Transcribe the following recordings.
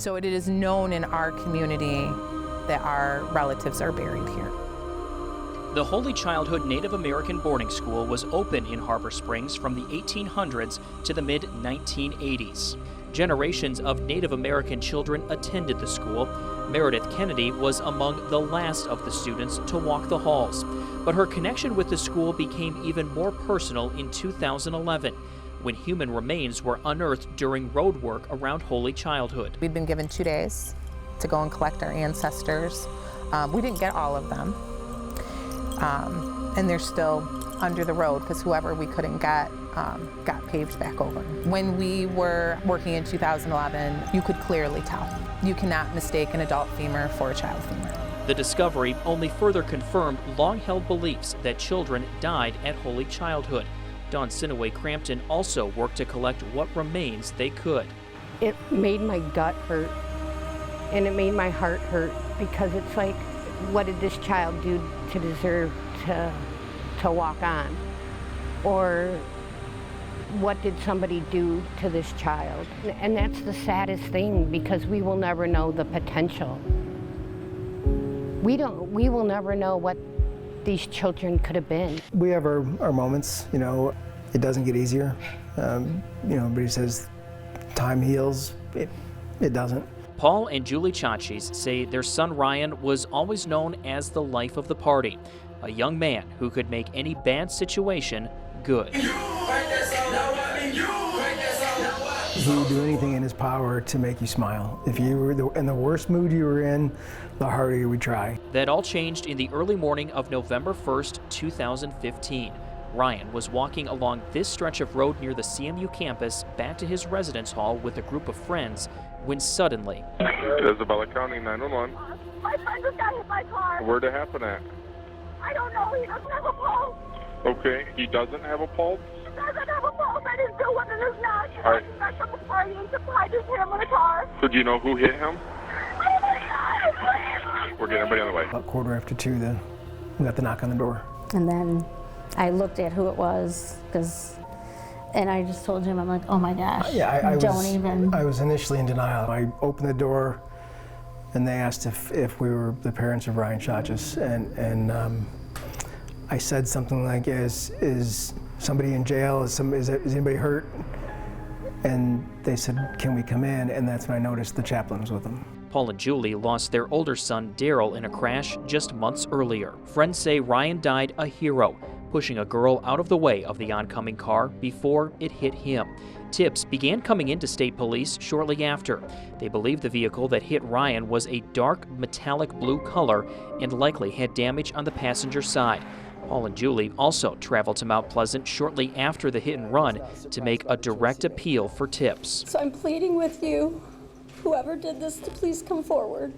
So it is known in our community that our relatives are buried here. The Holy Childhood Native American boarding school was open in Harbor Springs from the 1800s to the mid-1980s. Generations of Native American children attended the school. Meredith Kennedy was among the last of the students to walk the halls. But her connection with the school became even more personal in 2011, when human remains were unearthed during road work around Holy Childhood. We'd been given 2 days to go and collect our ancestors. We didn't get all of them. And they're still under the road because whoever we couldn't get got paved back over. When we were working in 2011, you could clearly tell. You cannot mistake an adult femur for a child femur. The discovery only further confirmed long-held beliefs that children died at Holy Childhood. Dawn Sinaway Crampton also worked to collect what remains they could. It made my gut hurt, and it made my heart hurt, because it's like, what did this child do to deserve to walk on? Or what did somebody do to this child? And that's the saddest thing, because we will never know the potential. We will never know what these children could have been. We have our moments, you know. It doesn't get easier. You know, everybody says time heals. It doesn't. Paul and Julie Chachis say their son Ryan was always known as the life of the party, a young man who could make any bad situation good. He would do anything in his power to make you smile. If you were in the worst mood you were in, the harder you would try. That all changed in the early morning of November 1st, 2015. Ryan was walking along this stretch of road near the CMU campus back to his residence hall with a group of friends when suddenly... Isabella County 911. My friend just got hit by a car. Where'd it happen at? I don't know. He doesn't have a pulse. Okay, he doesn't have a pulse? He doesn't have a pulse. I didn't do what it is now. He All right. got from a party and I just hit him with a car. So do you know who hit him? Oh my God, please. We're getting everybody on the way. About 2:15, then we got the knock on the door. And then I looked at who it was, and I just told him, I'm like, oh my gosh, I was initially in denial. I opened the door, and they asked if we were the parents of Ryan Chachis, and I said something like, is somebody in jail? Is anybody hurt? And they said, can we come in? And that's when I noticed the chaplain was with them. Paul and Julie lost their older son, Daryl, in a crash just months earlier. Friends say Ryan died a hero, pushing a girl out of the way of the oncoming car before it hit him. Tips began coming into state police shortly after. They believe the vehicle that hit Ryan was a dark metallic blue color and likely had damage on the passenger side. Paul and Julie also traveled to Mount Pleasant shortly after the hit and run to make a direct appeal for tips. So I'm pleading with you, whoever did this, to please come forward.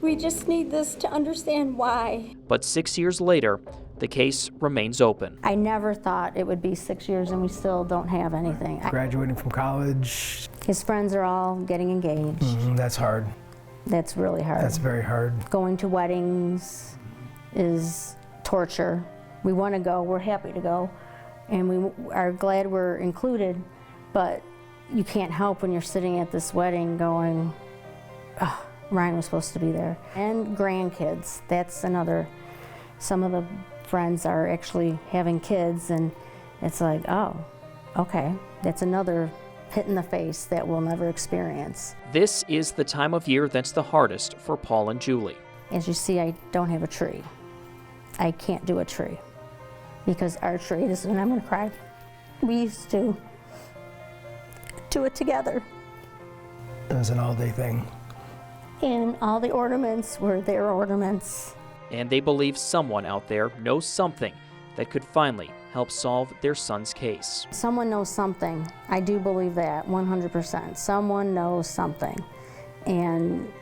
We just need this to understand why. But 6 years later, the case remains open. I never thought it would be 6 years and we still don't have anything. Graduating from college. His friends are all getting engaged. That's hard. That's really hard. That's very hard. Going to weddings is torture. We want to go, we're happy to go, and we are glad we're included, but you can't help when you're sitting at this wedding going, oh, Ryan was supposed to be there. And grandkids, that's another, some of the friends are actually having kids, and it's like, oh, okay, that's another hit in the face that we'll never experience. This is the time of year that's the hardest for Paul and Julie. As you see, I don't have a tree. I can't do a tree because our tree, this is when I'm gonna cry. We used to do it together. It was an all-day thing. And all the ornaments were their ornaments. And they believe someone out there knows something that could finally help solve their son's case. Someone knows something. I do believe that, 100%. Someone knows something. And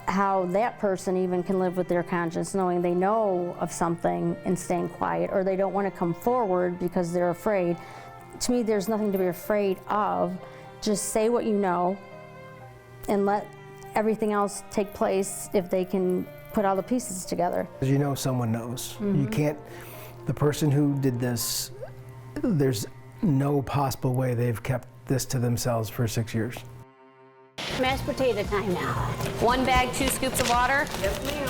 how that person even can live with their conscience knowing they know of something and staying quiet, or they don't want to come forward because they're afraid. To me, there's nothing to be afraid of. Just say what you know and let everything else take place if they can put all the pieces together. You know someone knows. You can't, the person who did this, there's no possible way they've kept this to themselves for 6 years. Mashed potato time now. 1 bag, 2 scoops of water? Yes, ma'am.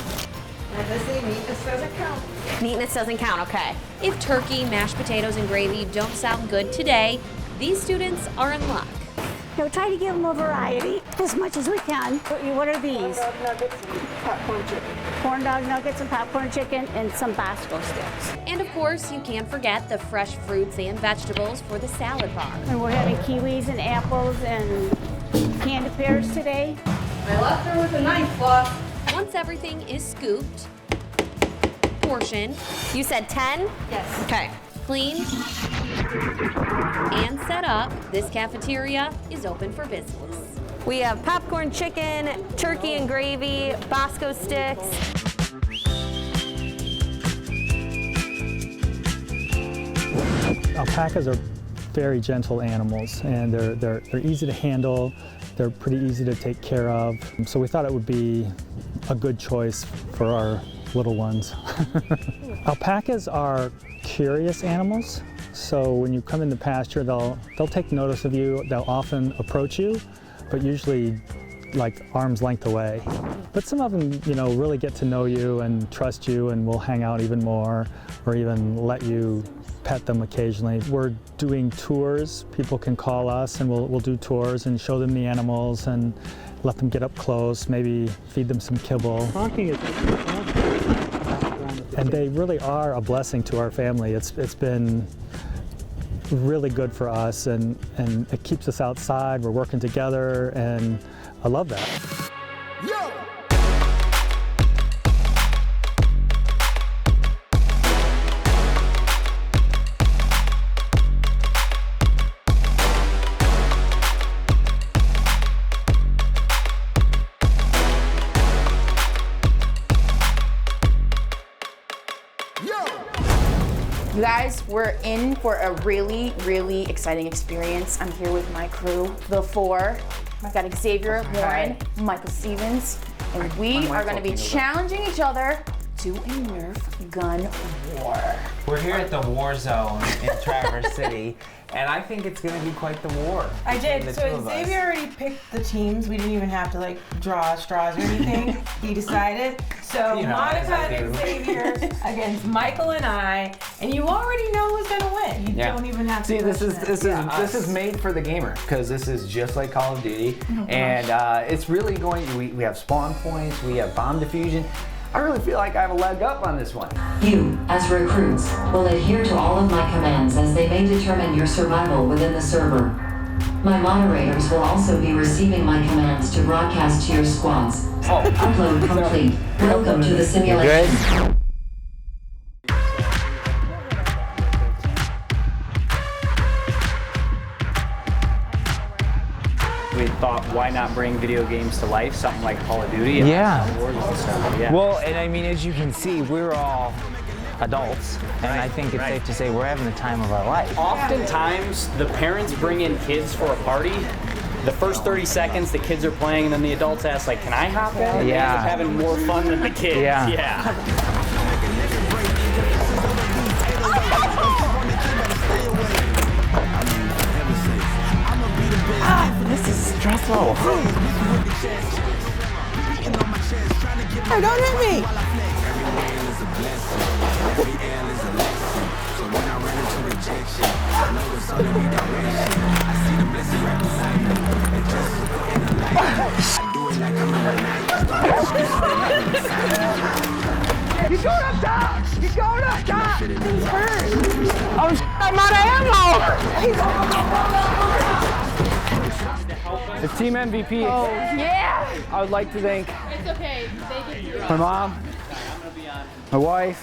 And they say neatness doesn't count. Neatness doesn't count, okay. If turkey, mashed potatoes, and gravy don't sound good today, these students are in luck. You know, try to give them a variety as much as we can. What are these? Corn dog nuggets and popcorn chicken. Corn dog nuggets and popcorn chicken and some Bosco sticks. And of course, you can't forget the fresh fruits and vegetables for the salad bar. And we're having kiwis and apples and candy pears today. I left her with a knife, Fluff. Once everything is scooped, portioned, you said 10? Yes. Okay. Cleaned and set up, this cafeteria is open for business. We have popcorn chicken, turkey and gravy, Bosco sticks. Alpacas are very gentle animals, and they're easy to handle. They're pretty easy to take care of. So we thought it would be a good choice for our little ones. Alpacas are curious animals. So when you come in the pasture, they'll take notice of you. They'll often approach you, but usually like arm's length away. But some of them, you know, really get to know you and trust you and will hang out even more, or even let you pet them occasionally. We're doing tours. People can call us and we'll do tours and show them the animals and let them get up close, maybe feed them some kibble. And they really are a blessing to our family. It's been really good for us, and it keeps us outside. We're working together, and I love that. Yo! You guys, we're in for a really, really exciting experience. I'm here with my crew, the 4. I've got Xavier, Lauren, Michael Stevens, and we are going to be challenging each other to a Nerf gun war. We're here at the war zone in Traverse City, and I think it's going to be quite the war. I did. The So Xavier already picked the teams. We didn't even have to like draw straws or anything. He decided. So You know, Monica as I and do. Xavier against Michael and I, and you already know who's gonna win. You Yeah. don't even have to. See, this question it. is made for the gamer, because this is just like Call of Duty, and it's really going. We have spawn points, we have bomb diffusion. I really feel like I have a leg up on this one. You, as recruits, will adhere to all of my commands as they may determine your survival within the server. My moderators will also be receiving my commands to broadcast to your squads. Upload complete. Welcome to the simulation. Good. We thought, why not bring video games to life, something like Call of Duty? Yeah. Yeah. Well, and I mean, as you can see, we're all adults, and I think it's safe to say we're having the time of our life. Oftentimes, the parents bring in kids for a party. The first 30 seconds, the kids are playing, and then the adults ask, like, can I hop in? And they end up having more fun than the kids. Yeah. This is stressful. Hey, don't hit me. You going up top! You going up top! He's hurt! Oh, I'm out of ammo! The team MVP. Oh, yeah! I would like to thank It's okay. my mom, my wife,